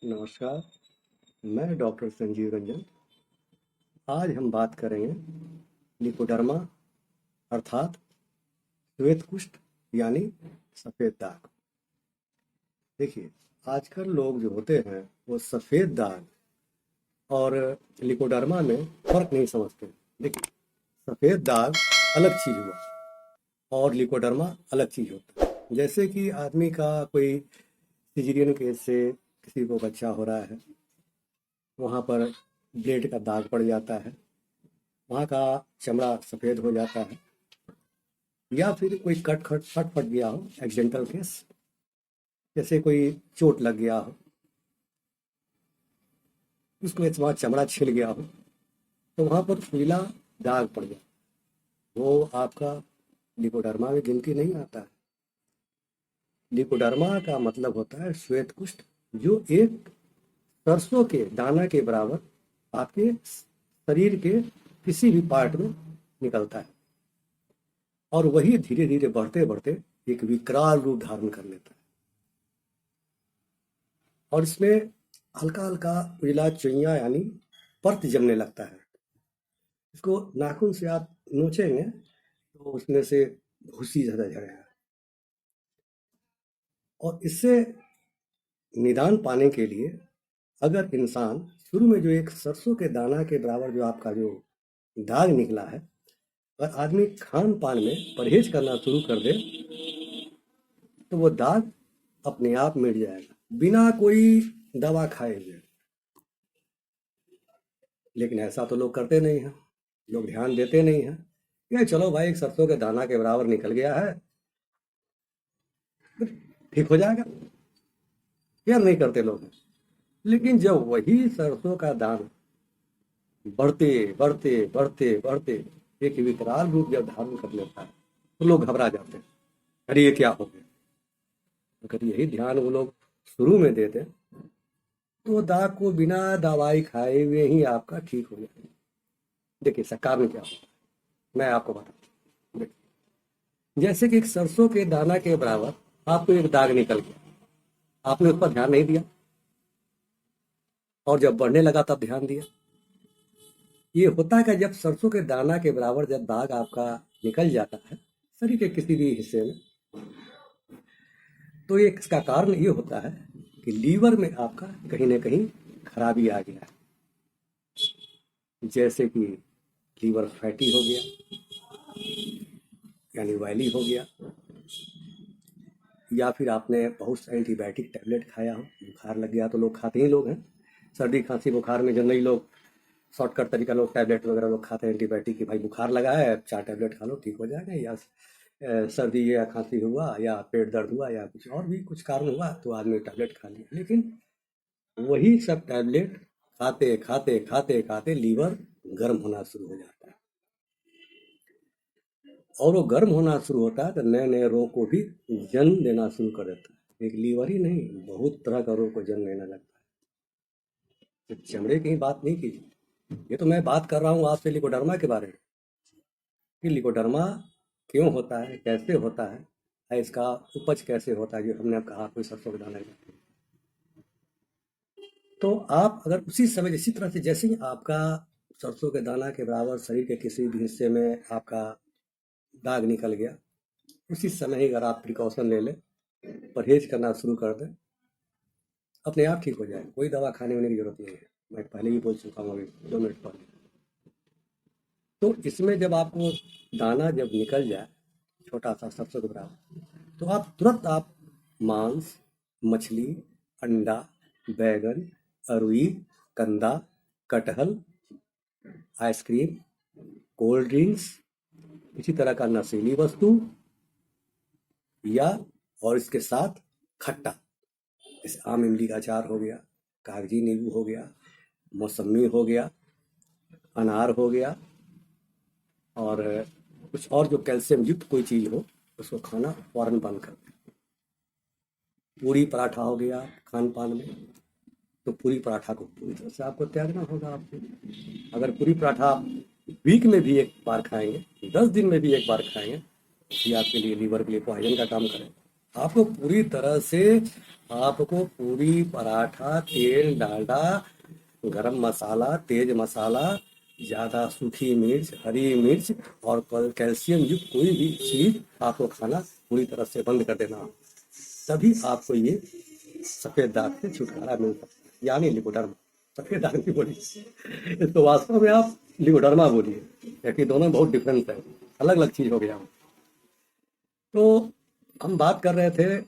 नमस्कार, मैं डॉक्टर संजीव रंजन। आज हम बात करेंगे लिपोडर्मा अर्थात श्वेत कुष्ठ यानी सफ़ेद दाग। देखिए, आजकल लोग जो होते हैं वो सफ़ेद दाग और लिपोडर्मा में फ़र्क नहीं समझते। देखिए, सफ़ेद दाग अलग चीज़ हुआ और लिपोडर्मा अलग चीज़ होता है। जैसे कि आदमी का कोई सिजेरियन केस से किसी को बच्चा हो रहा है, वहाँ पर ब्लेड का दाग पड़ जाता है, वहाँ का चमड़ा सफ़ेद हो जाता है, या फिर कोई कट खट फट फट गया हो, एक्सीडेंटल केस, जैसे कोई चोट लग गया हो, उसको इस बार चमड़ा छिल गया हो, तो वहाँ पर पीला दाग पड़ गया, वो आपका लिपोडर्मा में गिनती नहीं आता है। लिपोडर्मा का मतलब होता है श्वेत कुष्ठ, जो एक सरसों के दाना के बराबर आपके शरीर के किसी भी पार्ट में निकलता है, और वही धीरे धीरे बढ़ते बढ़ते एक विकराल रूप धारण कर लेता है। और इसमें हल्का हल्का उजला चुइयां यानी परत जमने लगता है। इसको नाखून से आप नोचेंगे तो उसमें से भूसी ज़्यादा झड़ेगा। और इससे निदान पाने के लिए अगर इंसान शुरू में जो एक सरसों के दाना के बराबर जो आपका जो दाग निकला है, अगर आदमी खान पान में परहेज करना शुरू कर दे तो वो दाग अपने आप मिट जाएगा बिना कोई दवा खाए हुए। लेकिन ऐसा तो लोग करते नहीं हैं, लोग ध्यान देते नहीं हैं। ये चलो भाई, एक सरसों के दाना के बराबर निकल गया है, तो ठीक हो जाएगा, केयर नहीं करते लोग। लेकिन जब वही सरसों का दाना बढ़ते बढ़ते बढ़ते बढ़ते एक विकराल रूप जब धारण कर लेता है तो लोग घबरा जाते हैं, अरे ये क्या हो गया। अगर यही ध्यान वो लोग शुरू में देते तो वो दाग को बिना दवाई खाए हुए ही आपका ठीक हो जाएगा। देखिए इसका कारण क्या होता है, मैं आपको बताता हूँ। जैसे कि एक सरसों के दाना के बराबर आपको एक दाग निकल गया, आपने उस पर ध्यान नहीं दिया, और जब बढ़ने लगा तब ध्यान दिया। ये होता है कि जब सरसों के दाना के बराबर जब दाग आपका निकल जाता है शरीर के किसी भी हिस्से में, तो ये इसका कारण ये होता है कि लीवर में आपका कहीं ना कहीं खराबी आ गया है। जैसे कि लीवर फैटी हो गया यानी वायली हो गया, या फिर आपने बहुत सा एंटीबायोटिक टैबलेट खाया हो, बुखार लग गया तो लोग खाते ही लोग हैं। सर्दी खांसी बुखार में जनरली लोग शॉर्टकट तरीका लोग टैबलेट वगैरह लोग खाते हैं एंटीबायोटिक की, भाई बुखार लगा है 4 टैबलेट खा लो ठीक हो जाएगा, या सर्दी या खांसी हुआ या पेट दर्द हुआ या कुछ और भी कुछ कारण हुआ तो आदमी टैबलेट खा लिया। लेकिन वही सब टैबलेट खाते खाते खाते खाते लीवर गर्म होना शुरू हो जाता है, और वो गर्म होना शुरू होता है तो नए नए रोग को भी जन्म देना शुरू कर देता है। एक लीवर ही नहीं, बहुत तरह का रोग को जन्म देने लगता है। तो चमड़े की बात नहीं कीजिए, ये तो मैं बात कर रहा हूँ आपसे लिकोडर्मा के बारे में कि लिकोडर्मा क्यों होता है, कैसे होता है, इसका उपज कैसे होता है, जो हमने अब कहा कोई सरसों का दाना है। तो आप अगर उसी समय इसी तरह से जैसे ही आपका सरसों के दाना के बराबर शरीर के किसी भी हिस्से में आपका दाग निकल गया, उसी समय ही अगर आप प्रिकॉशन ले लें, परहेज करना शुरू कर दें, अपने आप ठीक हो जाए, कोई दवा खाने होने की जरूरत नहीं है। मैं पहले ही बोल चुका हूँ अभी 2 मिनट पहले। तो इसमें जब आपको दाना जब निकल जाए छोटा सा सरसों के बराबर, तो आप तुरंत आप मांस, मछली, अंडा, बैगन, अरुई, कंदा, कटहल, आइसक्रीम, कोल्ड ड्रिंक्स, इसी तरह का नशीली वस्तु, या और इसके साथ खट्टा, जैसे आम इमली का अचार हो गया, कागजी नींबू हो गया, मौसमी हो गया, अनार हो गया, और कुछ और जो कैल्शियम युक्त कोई चीज़ हो उसको खाना फौरन बंद कर दें। पूरी पराठा हो गया खान पान में, तो पूरी पराठा को पूरी तरह से आपको त्यागना होगा। आपको अगर पूरी पराठा वीक में भी एक बार खाएंगे, 10 दिन में भी एक बार खाएंगे, ये आपके लिए लीवर के लिए पॉइजन का काम करेगा। आपको पूरी तरह से आपको पूरी पराठा, तेल, डालडा, गरम मसाला, तेज मसाला, ज़्यादा सूखी मिर्च, हरी मिर्च और कैल्शियम युक्त कोई भी चीज़ आपको खाना पूरी तरह से बंद कर देना। तभी आपको ये सफ़ेद दाग से छुटकारा मिल सकता है, यानी लिकोडर्मा। सफ़ेद दाग की बोलिए, इसको वास्तव में आप लिकोडर्मा बोलिए, क्योंकि दोनों बहुत डिफरेंस है, अलग अलग चीज़ हो गया। तो हम बात कर रहे थे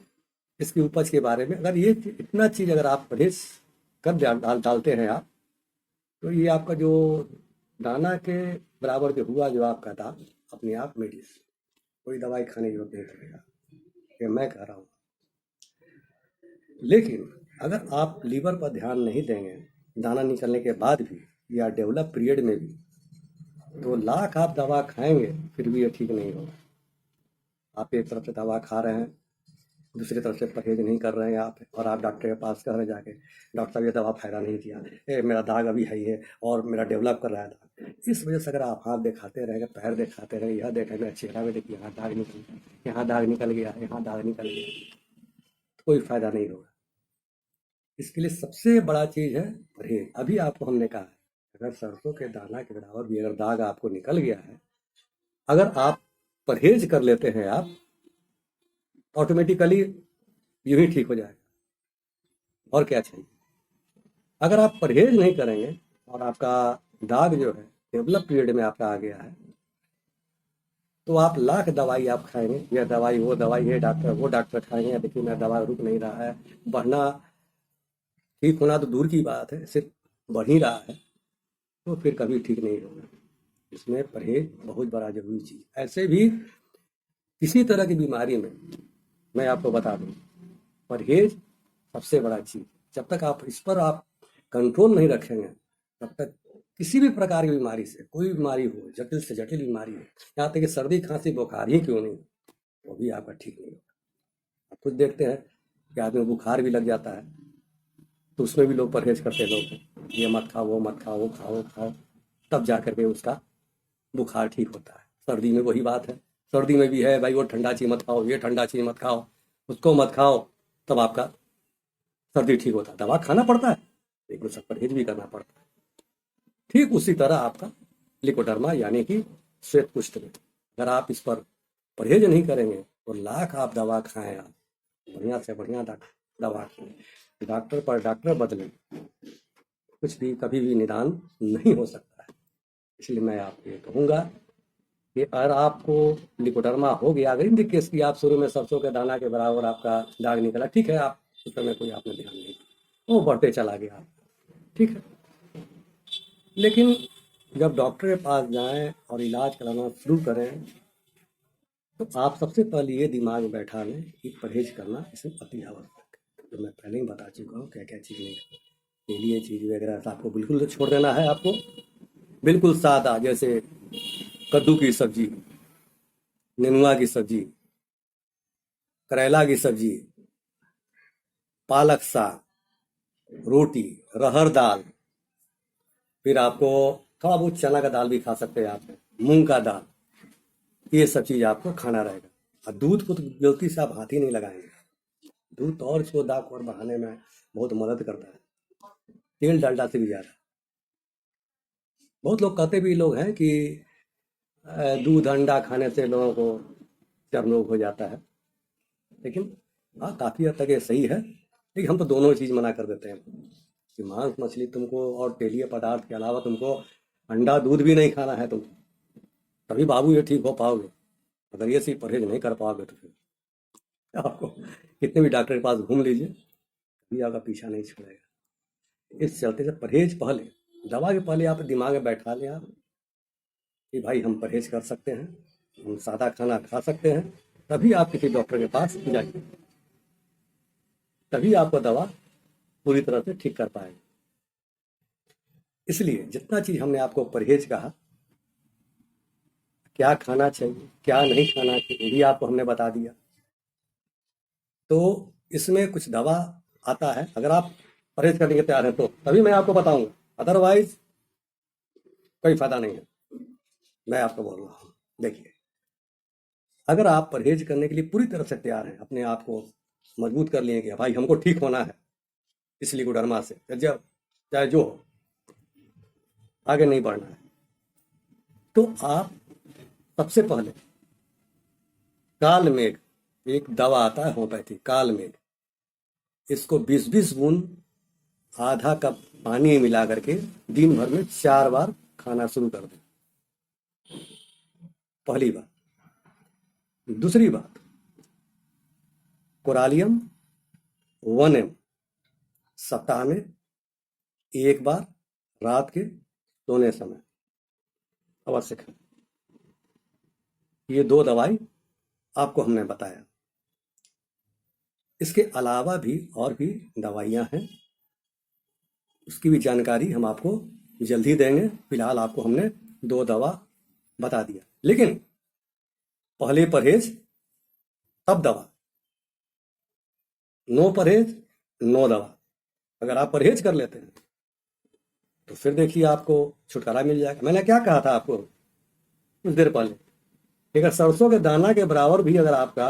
इसकी उपज के बारे में। अगर ये इतना चीज़ अगर आप परहेज कर डालते हैं आप, तो ये आपका जो दाना के बराबर जो हुआ जो आपका दाग अपने आप मिट जाए, कोई दवाई खाने की जरूरत नहीं पड़ेगा, ये मैं कह रहा हूँ। लेकिन अगर आप लीवर पर ध्यान नहीं देंगे दाना निकलने के बाद भी या डेवलप पीरियड में भी, तो लाख आप दवा खाएंगे फिर भी ये ठीक नहीं होगा। आप एक तरफ से दवा खा रहे हैं, दूसरी तरफ से परहेज नहीं कर रहे हैं आप, और आप डॉक्टर के पास कह रहे जाके, डॉक्टर साहब ये दवा फायदा नहीं किया, मेरा दाग अभी है ही है और मेरा डेवलप कर रहा है दाग। इस वजह से अगर आप हाथ दिखाते रहेंगे, पैर दिखाते रहेंगे, यह देखेंगे चेहरा में, देखिए यहाँ दाग निकल गया, यहाँ दाग निकल गया, यहाँ दाग निकल गया, तो कोई फायदा नहीं होगा। इसके लिए सबसे बड़ा चीज़ है परहेज। अभी आपको हमने कहा है, अगर सरसों के दाना के बराबर भी अगर दाग आपको निकल गया है, अगर आप परहेज कर लेते हैं आप, ऑटोमेटिकली यूं ही ठीक हो जाएगा। और क्या चाहिए? अगर आप परहेज नहीं करेंगे और आपका दाग जो है डेवलप पीरियड में आपका आ गया है, तो आप लाख दवाई आप खाएंगे, यह दवाई वो दवाई, ये डॉक्टर वो डॉक्टर खाएंगे, देखिए मेरा दवा रुक नहीं रहा है, बढ़ना, ठीक होना तो दूर की बात है, सिर्फ बढ़ ही रहा है, तो फिर कभी ठीक नहीं होगा। इसमें परहेज बहुत बड़ा जरूरी चीज़। ऐसे भी किसी तरह की बीमारी में मैं आपको बता दूं, परहेज सबसे बड़ा चीज़। जब तक आप इस पर आप कंट्रोल नहीं रखेंगे, तब तक किसी भी प्रकार की बीमारी से, कोई भी बीमारी हो, जटिल से जटिल बीमारी हो, यहाँ तक कि सर्दी खांसी बुखार ही क्यों नहीं, वो भी आपका ठीक नहीं होगा। आप खुद देखते हैं कि आदमी को बुखार भी लग जाता है, तो उसमें भी लोग परहेज करते हैं, लोग ये मत खाओ, वो मत खाओ, वो खाओ, वो खाओ, तब जा करके उसका बुखार ठीक होता है। सर्दी में वही बात है, सर्दी में भी है भाई, वो ठंडा चीज़ मत खाओ, ये ठंडा चीज़ मत खाओ, उसको मत खाओ, तब आपका सर्दी ठीक होता है। दवा खाना पड़ता है, लेकिन उसका परहेज भी करना पड़ता है। ठीक उसी तरह आपका लिकोडर्मा यानी कि श्वेत कुष्ठ में, अगर आप इस पर परहेज नहीं करेंगे तो लाख आप दवा खाएं, आप बढ़िया से बढ़िया दवा खाएं, डॉक्टर पर डॉक्टर बदलें, कुछ भी कभी भी निदान नहीं हो सकता है। इसलिए मैं आपको ये कहूँगा कि अगर आपको लिकोडर्मा हो गया, अगर इन केस की आप शुरू में सरसों के दाना के बराबर आपका दाग निकला, ठीक है, आप उस समय कोई आपने ध्यान नहीं दिया, वो बढ़ते चला गया, ठीक है। लेकिन जब डॉक्टर के पास जाएं और इलाज कराना शुरू करें, तो आप सबसे पहले ये दिमाग में बैठा लें कि परहेज करना इसमें अति आवश्यक है। तो मैं पहले ही बता चुका हूँ क्या क्या चीज़ नहीं है, तेलीय चीज़ वगैरह आपको बिल्कुल छोड़ देना है। आपको बिल्कुल सादा, जैसे कद्दू की सब्जी, नेनुआ की सब्जी, करेला की सब्जी, पालक साग, रोटी, रहर दाल, फिर आपको थोड़ा बहुत चना का दाल भी खा सकते हैं आप, मूंग का दाल, ये सब चीज़ आपको खाना रहेगा। और दूध को तो गलती से आप हाथ ही नहीं लगाएंगे, दूध तो और इसको दाग और बढ़ाने में बहुत मदद करता है, तेल डालडा से भी ज़्यादा। बहुत लोग कहते भी लोग हैं कि दूध अंडा खाने से लोगों को चर्म रोग हो जाता है, लेकिन हाँ काफ़ी हद तक ये सही है। लेकिन हम तो दोनों चीज़ मना कर देते हैं कि मांस मछली तुमको और तेलीय पदार्थ के अलावा तुमको अंडा दूध भी नहीं खाना है, तुम तभी बाबू ये ठीक हो पाओगे। अगर ये सिर्फ परहेज नहीं कर पाओगे तो फिर आपको कितने भी डॉक्टर के पास घूम लीजिए, कभी आपका पीछा नहीं छोड़ेगा। इस चलते से परहेज पहले, दवा के पहले आप दिमाग में बैठा लें आप कि भाई हम परहेज कर सकते हैं, हम सादा खाना खा सकते हैं, तभी आप किसी डॉक्टर के पास जाइए, तभी आपको दवा पूरी तरह से ठीक कर पाएंगे। इसलिए जितना चीज़ हमने आपको परहेज कहा, क्या खाना चाहिए क्या नहीं खाना चाहिए, ये भी आपको हमने बता दिया। तो इसमें कुछ दवा आता है, अगर आप परहेज करने के तैयार हैं तो तभी मैं आपको बताऊंगा, अदरवाइज कोई फायदा नहीं है। मैं आपको बोल रहा हूँ, देखिए, अगर आप परहेज करने के लिए पूरी तरह से तैयार हैं, अपने आप को मजबूत कर लिए कि भाई हमको ठीक होना है इस लिकोडर्मा से, जब चाहे जो हो, आगे नहीं बढ़ना है, तो आप सबसे पहले काल मेघ, एक दवा आता है होम्योपैथी काल मेघ, इसको 20-20 बूंद आधा कप पानी में मिला करके दिन भर में 4 बार खाना शुरू कर दें। पहली बात। दूसरी बात, कोरालियम 1 ml सप्ताह में एक बार रात के सोने समय अवश्य खाएं। ये 2 दवाई आपको हमने बताया। इसके अलावा भी और भी दवाइयाँ हैं, उसकी भी जानकारी हम आपको जल्द ही देंगे। फिलहाल आपको हमने 2 दवा बता दिया, लेकिन पहले परहेज तब दवा, नो परहेज नो दवा। अगर आप परहेज कर लेते हैं तो फिर देखिए आपको छुटकारा मिल जाएगा। मैंने क्या कहा था आपको कुछ देर पहले, अगर सरसों के दाना के बराबर भी अगर आपका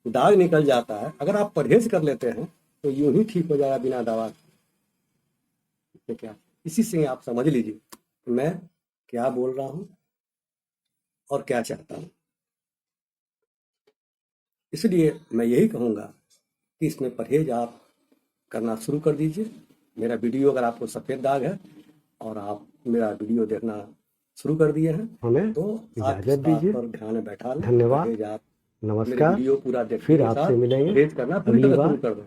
दाग निकल जाता है, अगर आप परहेज कर लेते हैं तो यूं ही ठीक हो जाएगा बिना दवा के। क्या इसी से आप समझ लीजिए मैं क्या बोल रहा हूं और क्या चाहता हूं। इसलिए मैं यही कहूंगा कि इसमें परहेज आप करना शुरू कर दीजिए। मेरा वीडियो अगर आपको सफ़ेद दाग है और आप मेरा वीडियो देखना शुरू कर दिए हैं हमें तो आप इस इजाज़त बात दीजिए। पर ध्यान में बैठा लें। धन्यवाद, परहेज आप मेरे नमस्कार। वीडियो पूरा देखने फिर के आपसे साथ मिलेंगे परहेज करना पूरी अगली तरह शुरू बार कर दें।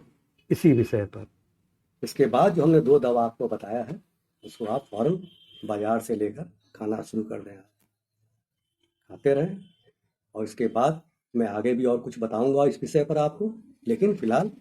इसी विषय पर। इसके बाद जो हमने 2 दवा आपको बताया है उसको आप फौरन बाजार से लेकर खाना शुरू कर दें, खाते रहें। और इसके बाद मैं आगे भी और कुछ बताऊंगा इस विषय पर आपको, लेकिन फिलहाल